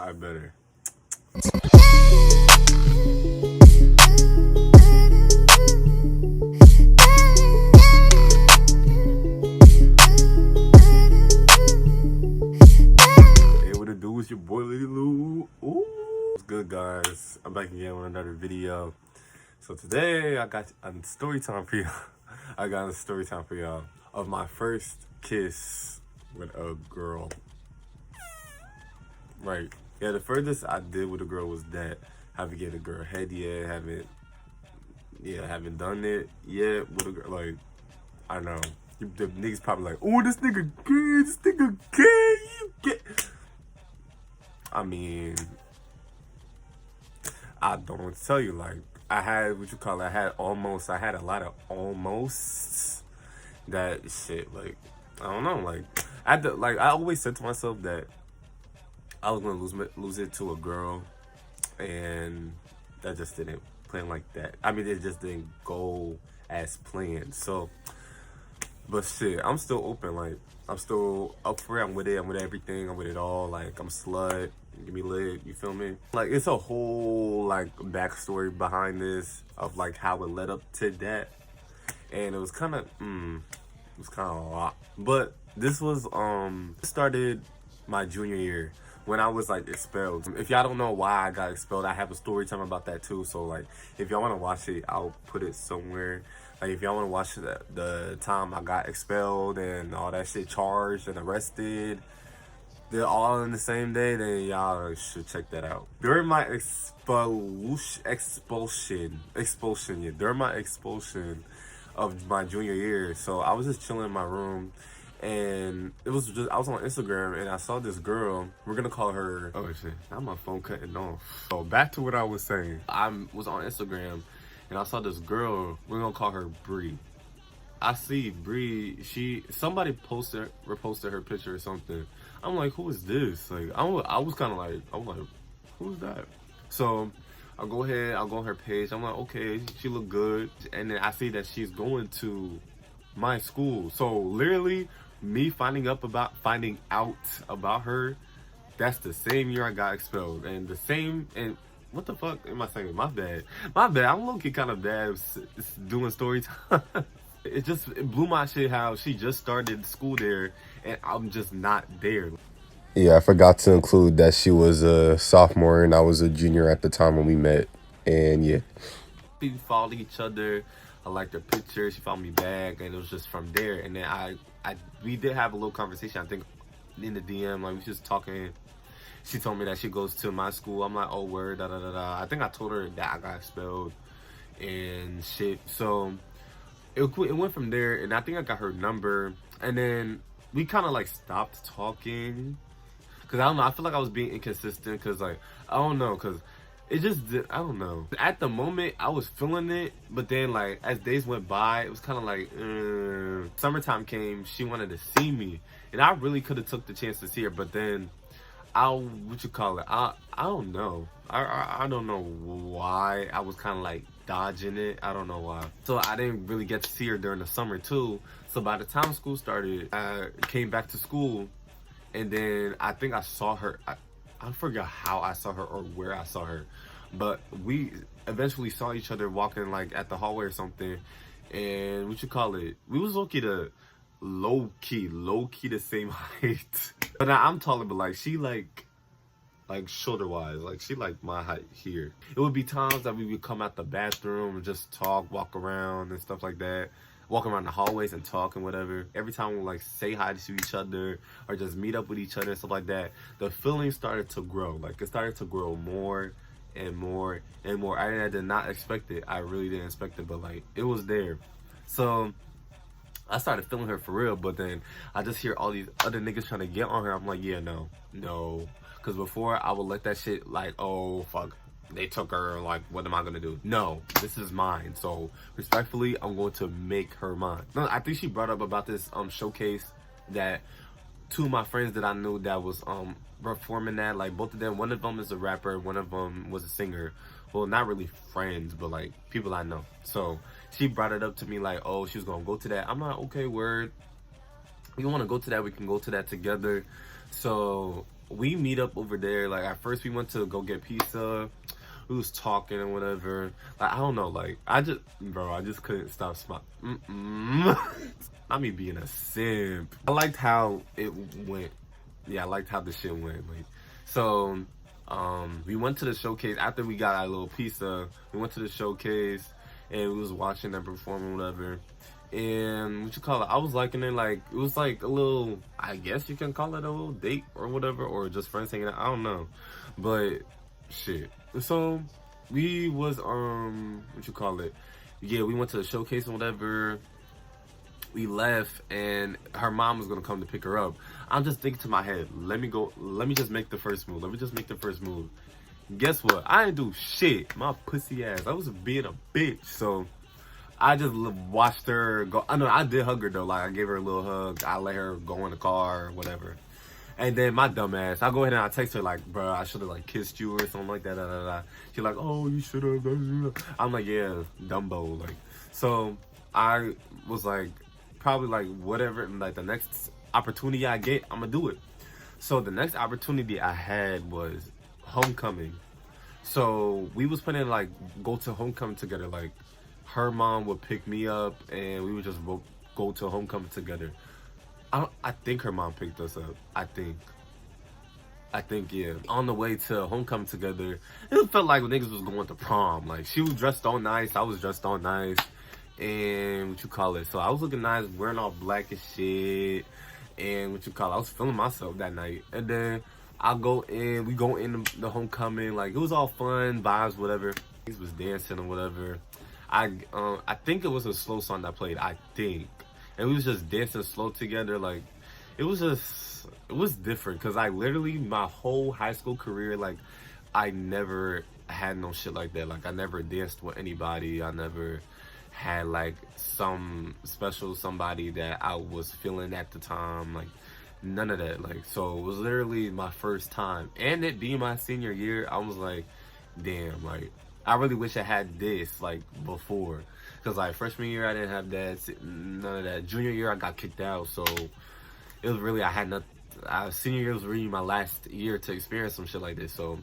I better. Hey, what it do? It's your boy Lady Lou. Ooh. What's good, guys? I'm back again with another video. So today I got a story time for y'all. I got a story time for y'all of my first kiss with a girl. Right. Yeah, the furthest I did with a girl was that. Haven't get a girl head yet. Haven't done it yet with a girl. Like, I know. The niggas probably like, oh, this nigga gay. This nigga gay. You get. I mean, I don't know what to tell you. Like, I had I had a lot of almosts. That shit, like, I don't know. Like, I always said to myself that I was gonna lose it to a girl, and that just didn't plan like that. I mean, it just didn't go as planned. So, but shit, I'm still open. Like, I'm still up for it. I'm with it. I'm with everything. I'm with it all. Like, I'm slut. Give me lit. You feel me? Like, it's a whole like backstory behind this of like how it led up to that, and it was kind of a lot. But this was started my junior year when I was like expelled. If y'all don't know why I got expelled, I have a story time about that too. So like, if y'all want to watch it, I'll put it somewhere. Like, if y'all want to watch the time I got expelled and all that shit, charged and arrested, they're all in the same day, then y'all should check that out. During my expulsion of my junior year, so I was just chilling in my room, and I was on Instagram, and I saw this girl. We're gonna call her, oh shit, now my phone cutting off. So back to what I was saying. I was on Instagram, and I saw this girl. We're gonna call her Bree. I see Bree, somebody reposted her picture or something. I'm like, who is this? Like, I was kind of like, I'm like, who's that? So I'll go on her page. I'm like, okay, she look good. And then I see that she's going to my school. So literally, me finding out about her, that's the same year I got expelled. And what the fuck am I saying? My bad. I'm low-key kind of bad doing story time. It blew my shit how she just started school there and I'm just not there. Yeah, I forgot to include that she was a sophomore and I was a junior at the time when we met. And yeah, we followed each other. I liked her picture. She followed me back, and it was just from there. And then we did have a little conversation, I think, in the DM. Like, we was just talking. She told me that she goes to my school. I'm like, oh, word, da da da da. I think I told her that I got expelled and shit. So it went from there, and I think I got her number, and then we kind of like stopped talking, because I don't know, I feel like I was being inconsistent, because like, I don't know, because it just, I don't know. At the moment, I was feeling it, but then like, as days went by, it was kind of like, summertime came, she wanted to see me, and I really could have took the chance to see her, but then, I don't know. I don't know why I was kind of like dodging it. I don't know why. So I didn't really get to see her during the summer too. So by the time school started, I came back to school, and then I think I saw her. I forget how I saw her or where I saw her, but we eventually saw each other walking like at the hallway or something. And we was low key the same height. But I'm taller, but like she like shoulder wise, like she like my height here. It would be times that we would come out the bathroom and just talk, walk around and stuff like that. Walk around the hallways and talk and whatever. Every time we like say hi to each other or just meet up with each other and stuff like that, the feeling started to grow. Like, it started to grow more and more and more. I did not expect it. I really didn't expect it, but like, it was there. So I started feeling her for real, but then I just hear all these other niggas trying to get on her. I'm like, yeah, no. Because before, I would let that shit like, oh, fuck, they took her, like, what am I gonna do? No, this is mine. So respectfully, I'm going to make her mine. No, I think she brought up about this showcase that two of my friends that I knew that was performing that, like, both of them, one of them is a rapper, one of them was a singer. Well, not really friends, but like people I know. So she brought it up to me like, oh, she was gonna go to that. I'm like, okay, word. You want to go to that? We can go to that together. So we meet up over there. Like at first we went to go get pizza. We was talking and whatever. Like I don't know. Like I just couldn't stop smiling. Not me being a simp. I liked how it went. Yeah, I liked how the shit went. Like so. We went to the showcase after we got our little pizza. We went to the showcase and we was watching them perform or whatever. And what you call it? I was liking it. Like it was like a little, I guess you can call it a little date or whatever, or just friends hanging out. I don't know, but shit. So we was what you call it? Yeah, we went to the showcase and whatever. We left and her mom was gonna come to pick her up. I'm just thinking to my head, let me just make the first move. Guess what? I didn't do shit. My pussy ass. I was being a bitch. So I just watched her go. I know I did hug her though. Like I gave her a little hug. I let her go in the car or whatever. And then my dumb ass, I go ahead and I text her like, bro, I should have like kissed you or something like that. She's like, oh, you should have. I'm like, yeah, Dumbo. Like, so I was like, probably like whatever, like the next opportunity I get, I'm gonna do it. So the next opportunity I had was homecoming. So we was planning to like go to homecoming together. Like her mom would pick me up and we would just go to homecoming together. I think her mom picked us up. I think yeah. On the way to homecoming together, it felt like niggas was going to prom. Like she was dressed all nice, I was dressed all nice. And what you call it? So I was looking nice, wearing all black and shit. And what you call it? I was feeling myself that night. And then we go in the homecoming. Like it was all fun, vibes, whatever. He was dancing or whatever. I think it was a slow song that played. I think, and we was just dancing slow together. Like it was different because I literally my whole high school career, like I never had no shit like that. Like I never danced with anybody. I never had like some special somebody that I was feeling at the time, like none of that. Like so it was literally my first time, and it being my senior year, I was like, damn, like I really wish I had this like before, because like freshman year I didn't have that, none of that. Junior year I got kicked out, so it was really I had nothing. Senior year was really my last year to experience some shit like this, so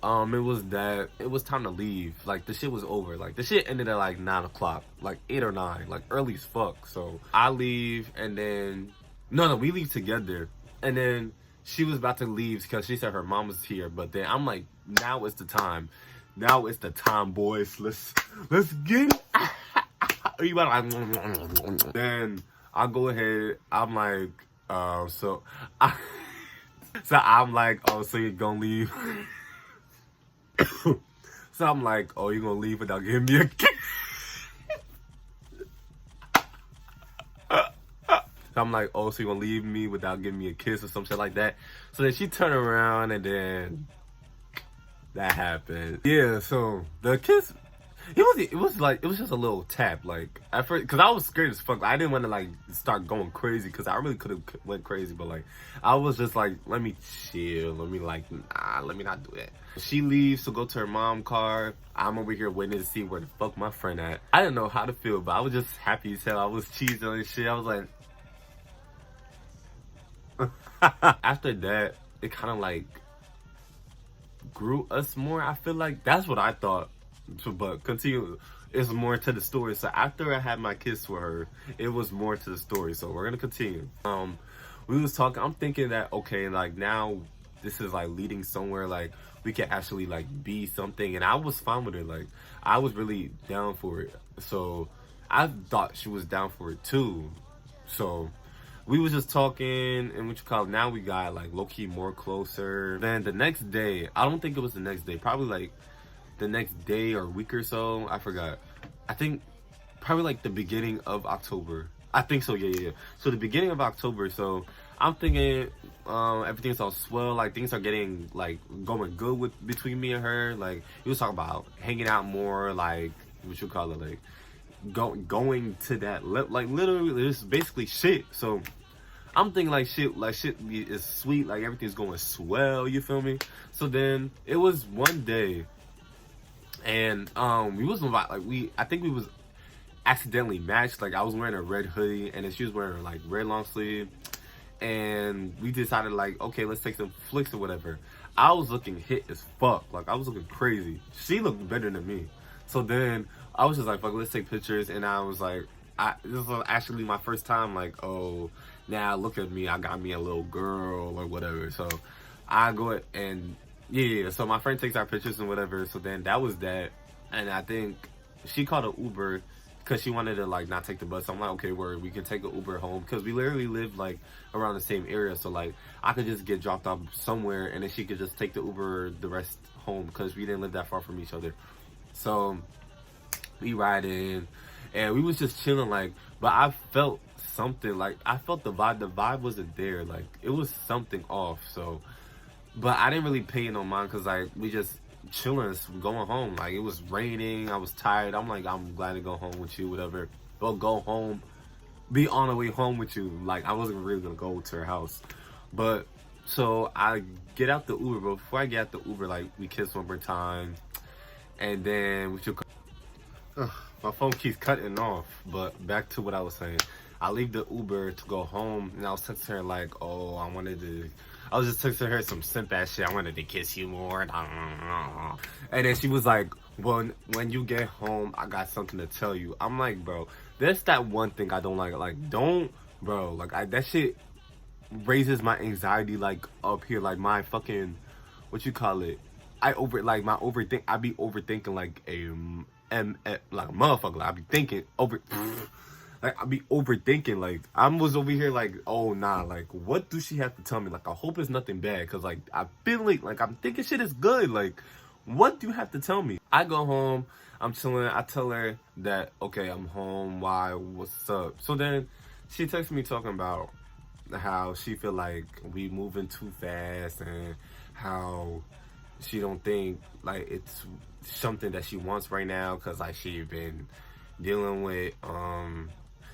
it was time to leave. Like the shit was over. Like the shit ended at like 9 o'clock, like 8 or 9, like early as fuck. So I leave and then no, we leave together. And then she was about to leave because she said her mom was here. But then I'm like, now it's the time. Now it's the time, boys. Let's get it. Are you about to, then I go ahead. I'm like, so I'm like, oh, so you're gonna leave? So I'm like, oh, you gonna leave without giving me a kiss? So I'm like, oh, so you gonna leave me without giving me a kiss or some shit like that? So then she turned around and then that happened. Yeah, so the kiss, it was just a little tap. Like at first, cause I was scared as fuck. I didn't want to like start going crazy, cause I really could have went crazy. But like, I was just like, let me chill. Let me not do that. She leaves to go to her mom's car. I'm over here waiting to see where the fuck my friend at. I didn't know how to feel, but I was just happy as hell. I was cheesing and shit. I was like, after that, it kind of like grew us more. I feel like that's what I thought. But continue, it's more to the story. So after I had my kiss with her, it was more to the story. So we're gonna continue. We was talking. I'm thinking that okay, like now this is like leading somewhere. Like we can actually like be something. And I was fine with it. Like I was really down for it. So I thought she was down for it too. So we was just talking, and what you call it, now we got like low-key more closer. Then the next day, I don't think it was the next day, probably like the next day or week or so, I forgot. I think probably like the beginning of October. I think so, yeah. So the beginning of October, so I'm thinking everything's all swell, like things are getting like going good with between me and her. Like we was talking about hanging out more, like what you call it, like going to that like literally it's basically shit. So I'm thinking like shit is sweet, like everything's going swell, you feel me? So then it was one day and we was like I think we was accidentally matched. Like I was wearing a red hoodie and then she was wearing like red long sleeve, and we decided like, okay, let's take some flicks or whatever. I was looking hit as fuck. Like, I was looking crazy. She looked better than me. So then I was just like, fuck, let's take pictures. And I was like, this was actually my first time, like, oh, now look at me, I got me a little girl or whatever. So I go and, yeah, so my friend takes our pictures and whatever. So then that was that. And I think she called an Uber because she wanted to, like, not take the bus. So I'm like, okay, word, we can take an Uber home. Because we literally live, like, around the same area. So, like, I could just get dropped off somewhere and then she could just take the Uber the rest home because we didn't live that far from each other. So we ride in and we was just chilling, like, but I felt something, like, I felt the vibe wasn't there, like, it was something off. So, but I didn't really pay no mind because, like, we just chilling, going home. Like, it was raining, I was tired. I'm like, I'm glad to go home with you, whatever. But go home, be on the way home with you. Like, I wasn't really gonna go to her house. But so I get out the Uber, but before I get out the Uber, like, we kiss one more time, and then we should. My phone keeps cutting off. But back to what I was saying. I leave the Uber to go home, and I was texting her like, oh, I was just texting her some simp ass shit. I wanted to kiss you more. And then she was like, well, when you get home, I got something to tell you. I'm like, bro, that's that one thing I don't like. Like, don't, bro, like, that shit raises my anxiety, like, up here. Like, my fucking, what you call it? I be overthinking like like a motherfucker. Like, I be thinking like, I be overthinking. Like, I was over here like, oh nah, like, what do she have to tell me? Like, I hope it's nothing bad, cause like, I feel like I'm thinking shit is good. Like, what do you have to tell me? I go home, I'm chilling. I tell her that, okay, I'm home. Why? What's up? So then she texts me talking about how she feel like we moving too fast and how she don't think like it's something that she wants right now, because like she been dealing with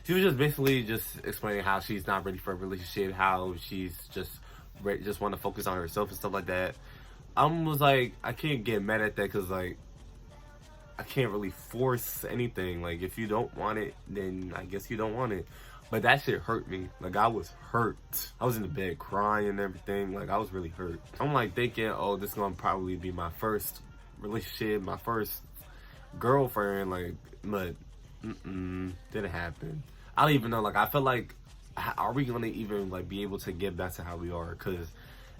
she was just basically just explaining how she's not ready for a relationship, how she's just want to focus on herself and stuff like that. I was like, I can't get mad at that, because like, I can't really force anything. Like, if you don't want it, then I guess you don't want it. But that shit hurt me. Like, I was hurt. I was in the bed crying and everything. Like, I was really hurt. I'm like thinking, oh, this is gonna probably be my first relationship, my first girlfriend. Like, but didn't happen. I don't even know. Like, I feel like, are we gonna even like be able to get back to how we are? Because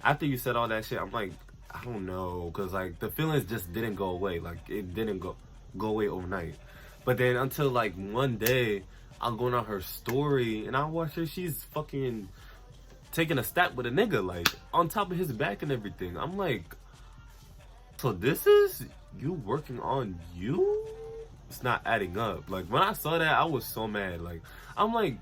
after you said all that shit, I'm like, I don't know. Because like, the feelings just didn't go away. Like, it didn't go away overnight. But then until like one day, I'm going on her story and I watch her, she's fucking taking a step with a nigga, like, on top of his back and everything. I'm like, so this is you working on you? It's not adding up. Like, when I saw that, I was so mad. Like, I'm like,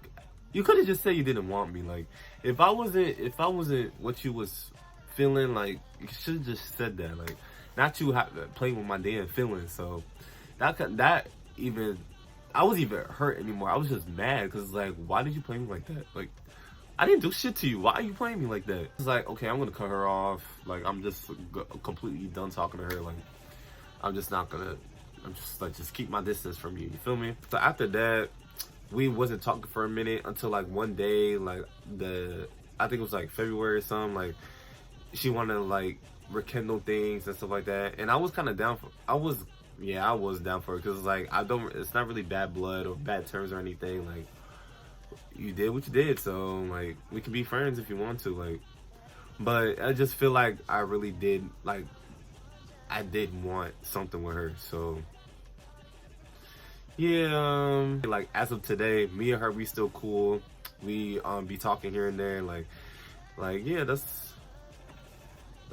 you could have just said you didn't want me. Like, if I wasn't what you was feeling, like, you should have just said that. Like, not you playing with my damn feelings. So that even, I wasn't even hurt anymore. I was just mad because, like, why did you play me like that? Like, I didn't do shit to you. Why are you playing me like that? It's like, okay, I'm gonna cut her off. Like, I'm just completely done talking to her. Like, I'm just like, just keep my distance from you. You feel me? So after that, we wasn't talking for a minute until like one day, like I think it was like February or something. Like, she wanted to like rekindle things and stuff like that, and I was kind of down for. I was down for it, because like, it's not really bad blood or bad terms or anything. Like, you did what you did, so like, we can be friends if you want to. Like, but I just feel like I really did, like, I did want something with her. So yeah, like, as of today, me and her, we still cool. We be talking here and there. Like yeah, that's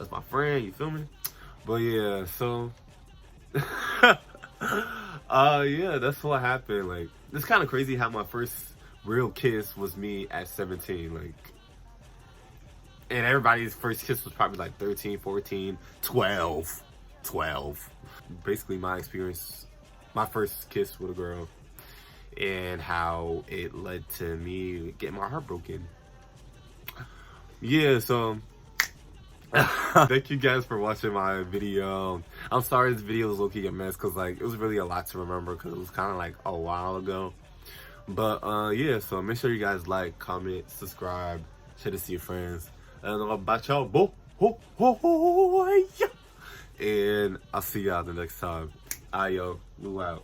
my friend. You feel me? But yeah, so yeah, that's what happened. Like, it's kind of crazy how my first real kiss was me at 17. Like, and everybody's first kiss was probably like 13, 14, 12. Basically, my experience, my first kiss with a girl, and how it led to me getting my heart broken. Yeah, so thank you guys for watching my video. I'm sorry this video was low-key a mess, because like, it was really a lot to remember, because it was kind of like a while ago. But yeah, so make sure you guys like, comment, subscribe, Share this to your friends. I don't know about y'all. Boy. And I'll see y'all the next time. Ayo, Lou out.